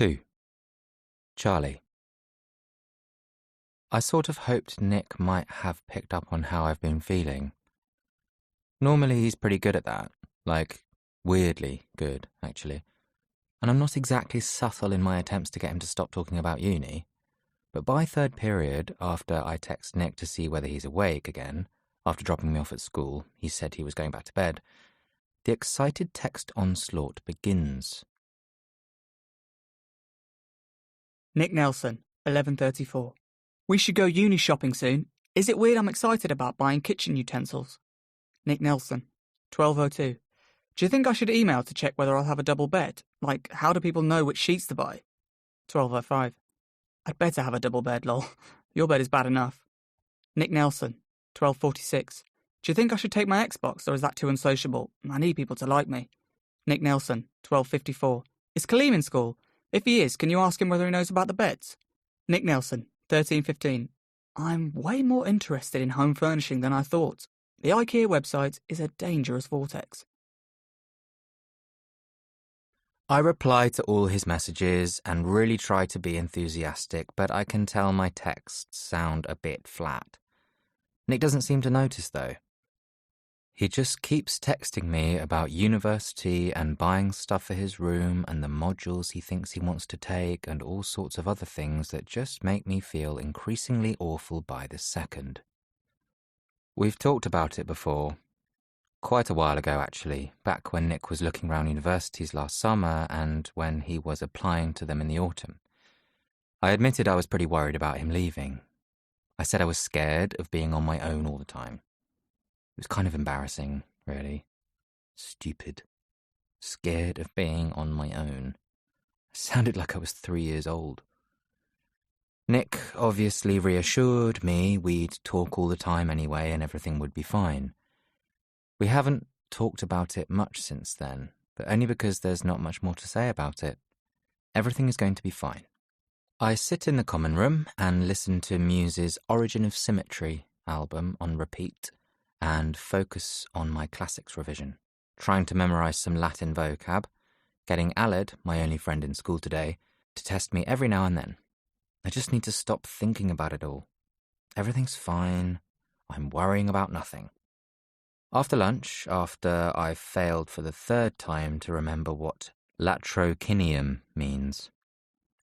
2. Charlie. I sort of hoped Nick might have picked up on how I've been feeling. Normally he's pretty good at that, like weirdly good, actually. And I'm not exactly subtle in my attempts to get him to stop talking about uni. But by third period, after I text Nick to see whether he's awake again, after dropping me off at school, he said he was going back to bed, the excited text onslaught begins. Nick Nelson, 11:34. We should go uni shopping soon. Is it weird I'm excited about buying kitchen utensils? Nick Nelson, 12:02. Do you think I should email to check whether I'll have a double bed? Like, how do people know which sheets to buy? 12:05. I'd better have a double bed, lol. Your bed is bad enough. Nick Nelson, 12:46. Do you think I should take my Xbox, or is that too unsociable? I need people to like me. Nick Nelson, 12:54. Is Kaleem in school? If he is, can you ask him whether he knows about the beds? Nick Nelson, 13:15. I'm way more interested in home furnishing than I thought. The IKEA website is a dangerous vortex. I reply to all his messages and really try to be enthusiastic, but I can tell my texts sound a bit flat. Nick doesn't seem to notice, though. He just keeps texting me about university and buying stuff for his room and the modules he thinks he wants to take and all sorts of other things that just make me feel increasingly awful by the second. We've talked about it before. Quite a while ago, actually, back when Nick was looking around universities last summer and when he was applying to them in the autumn. I admitted I was pretty worried about him leaving. I said I was scared of being on my own all the time. It was kind of embarrassing, really. Stupid. Scared of being on my own. I sounded like I was 3 years old. Nick obviously reassured me we'd talk all the time anyway and everything would be fine. We haven't talked about it much since then, but only because there's not much more to say about it. Everything is going to be fine. I sit in the common room and listen to Muse's Origin of Symmetry album on repeat and focus on my classics revision, trying to memorize some Latin vocab, getting Aled, my only friend in school today, to test me every now and then. I just need to stop thinking about it all. Everything's fine. I'm worrying about nothing. After lunch, after I've failed for the third time to remember what latrocinium means,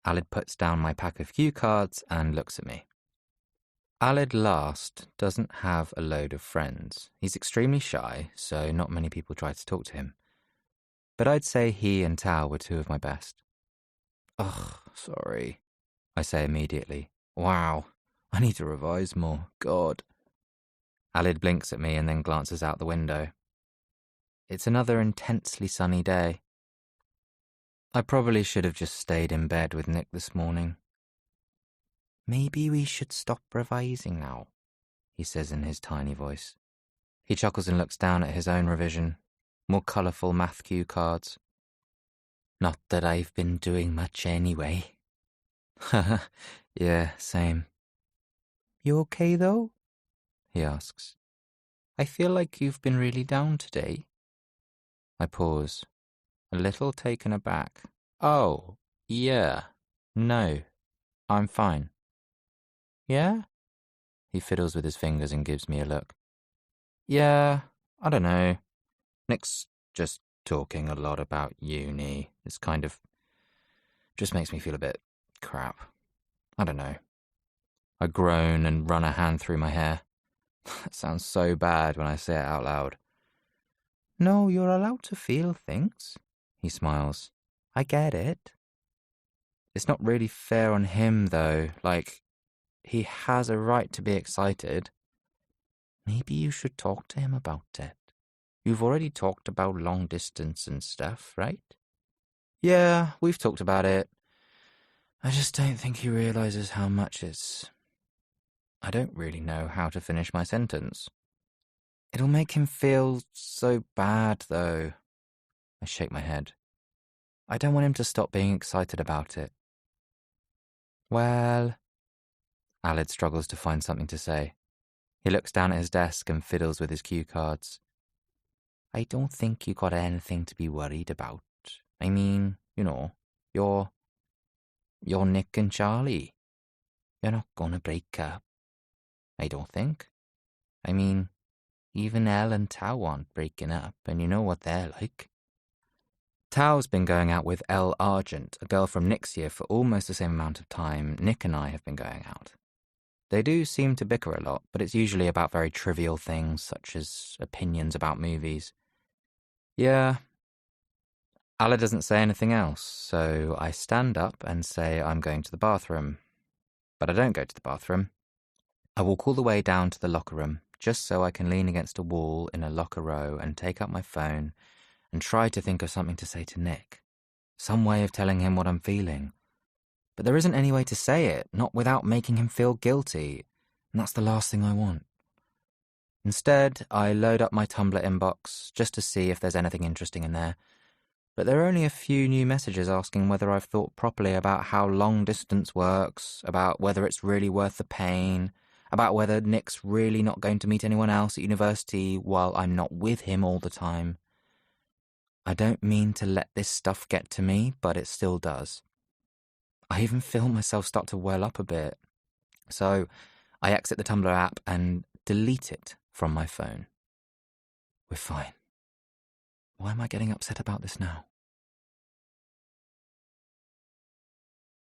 Aled puts down my pack of cue cards and looks at me. Aled Last doesn't have a load of friends. He's extremely shy, so not many people try to talk to him. But I'd say he and Tao were two of my best. Ugh, sorry, I say immediately. Wow, I need to revise more. God. Aled blinks at me and then glances out the window. It's another intensely sunny day. I probably should have just stayed in bed with Nick this morning. Maybe we should stop revising now, he says in his tiny voice. He chuckles and looks down at his own revision, more colourful math cue cards. Not that I've been doing much anyway. Haha, yeah, same. You okay though? He asks. I feel like you've been really down today. I pause, a little taken aback. Oh, yeah. No, I'm fine. Yeah? He fiddles with his fingers and gives me a look. Yeah, I don't know. Nick's just talking a lot about uni. It's kind of... just makes me feel a bit crap. I don't know. I groan and run a hand through my hair. That sounds so bad when I say it out loud. No, you're allowed to feel things, he smiles. I get it. It's not really fair on him, though. Like, he has a right to be excited. Maybe you should talk to him about it. You've already talked about long distance and stuff, right? Yeah, we've talked about it. I just don't think he realizes how much it's... I don't really know how to finish my sentence. It'll make him feel so bad, though. I shake my head. I don't want him to stop being excited about it. Well... Aled struggles to find something to say. He looks down at his desk and fiddles with his cue cards. I don't think you got anything to be worried about. I mean, you know, you're You're Nick and Charlie. You're not gonna break up. I don't think. I mean, even Elle and Tao aren't breaking up, and you know what they're like. Tao's been going out with Elle Argent, a girl from Nick's year, for almost the same amount of time Nick and I have been going out. They do seem to bicker a lot, but it's usually about very trivial things, such as opinions about movies. Yeah. Alla doesn't say anything else, so I stand up and say I'm going to the bathroom. But I don't go to the bathroom. I walk all the way down to the locker room, just so I can lean against a wall in a locker row and take up my phone and try to think of something to say to Nick. Some way of telling him what I'm feeling. But there isn't any way to say it, not without making him feel guilty, and that's the last thing I want. Instead, I load up my Tumblr inbox just to see if there's anything interesting in there. But there are only a few new messages asking whether I've thought properly about how long distance works, about whether it's really worth the pain, about whether Nick's really not going to meet anyone else at university while I'm not with him all the time. I don't mean to let this stuff get to me, but it still does. I even feel myself start to well up a bit. So I exit the Tumblr app and delete it from my phone. We're fine. Why am I getting upset about this now?